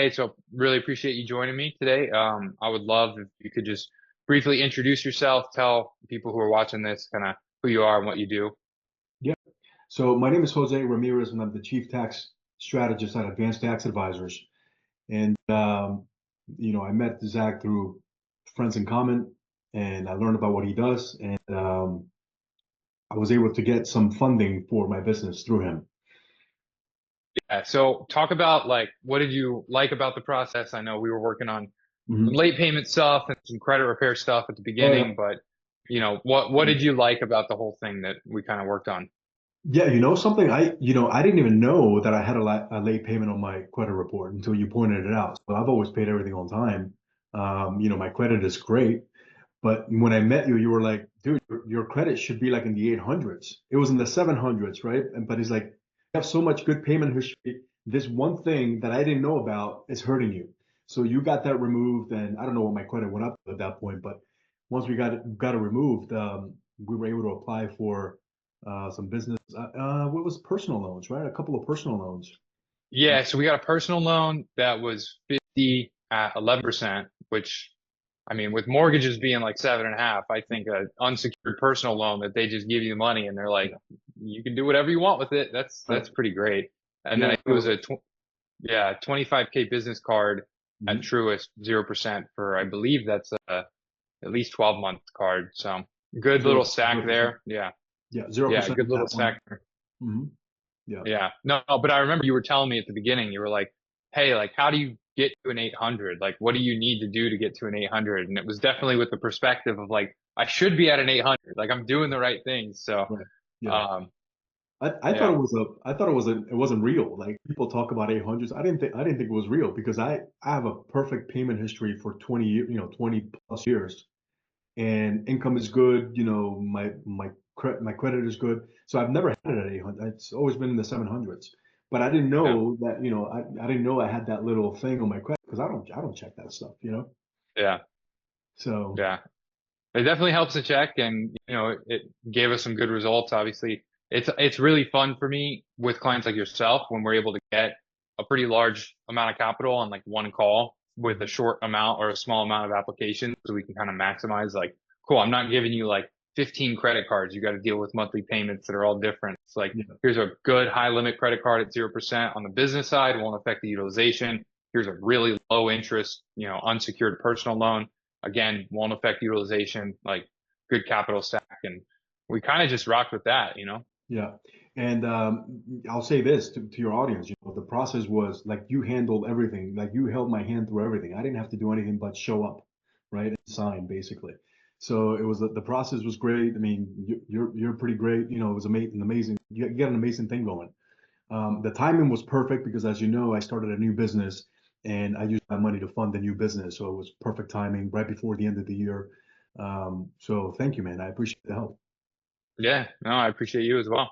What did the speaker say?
Hey, so really appreciate you joining me today. I would love if you could just briefly introduce yourself, tell people who are watching this kind of who you are and what you do. Yeah. So my name is Jose Ramirez, and I'm the Chief Tax Strategist at Advanced Tax Advisors. And I met Zach through friends in common, and I learned about what he does, and I was able to get some funding for my business through him. Yeah, so talk about like what did you like about the process? I know we were working on some Mhm. late payment stuff and some credit repair stuff at the Oh yeah. beginning, but what did you like about the whole thing that we kind of worked on? Yeah, you know something? I didn't even know that I had a late payment on my credit report until you pointed it out. So I've always paid everything on time. My credit is great. But when I met you, you were like, dude, your credit should be like in the 800s. It was in the 700s, right? But he's like, you have so much good payment history. This one thing that I didn't know about is hurting you. So you got that removed, and I don't know what my credit went up to at that point, but once we got it removed, we were able to apply for some business. What was personal loans, right? A couple of personal loans. Uh, Yeah, so we got a personal loan that was 50 at 11%, which I mean, with mortgages being like 7.5, I think an unsecured personal loan that they just give you money and they're like, yeah, you can do whatever you want with it. right. That's pretty great. And then Yeah. it was a 25K business card at Mhm. Truist, 0% for I believe that's a at least 12-month card. So good Zero, little stack 0%. there. Yeah. Yeah, zero Yeah, percent good on little that one. stack. Hmm. Yeah. Yeah. No, but I remember you were telling me at the beginning, you were like, hey, like, how do you get to an 800? Like, what do you need to do to get to an 800? And it was definitely with the perspective of like, I should be at an 800. Like, I'm doing the right things. So, Right. Yeah. um, I thought yeah, it wasn't real. Like people talk about 800s. I didn't think it was real because I have a perfect payment history for 20 years, 20 plus years, and income is good. My credit is good. So I've never had it at 800. It's always been in the 700s. But I didn't yeah, know that, I didn't know I had that little thing on my credit because I don't check that stuff. yeah, So yeah. It definitely helps to check, and it gave us some good results. Obviously, it's really fun for me with clients like yourself when we're able to get a pretty large amount of capital on like one call with a mhm. short amount or a small amount of applications, so we can kind of maximize. Like, cool, I'm not giving you like 15 credit cards. You got to deal with monthly payments that are all different. It's like Yeah. here's a good high limit credit card at 0% on the business side, won't affect the utilization. Here's a really low interest, unsecured personal loan again, won't affect utilization, like good capital stack. And we kind of just rocked with that. Yeah. And I'll say this to your audience, the process was like you handled everything, like you held my hand through everything. I didn't have to do anything but show up, right? And sign basically. So it was the process was great. I mean, you're pretty great. It was amazing. You got an amazing thing going. The timing was perfect because, as you know, I started a new business and I used that money to fund the new business. So it was perfect timing right before the end of the year. So thank you, man. I appreciate the help. Yeah, no, I appreciate you as well.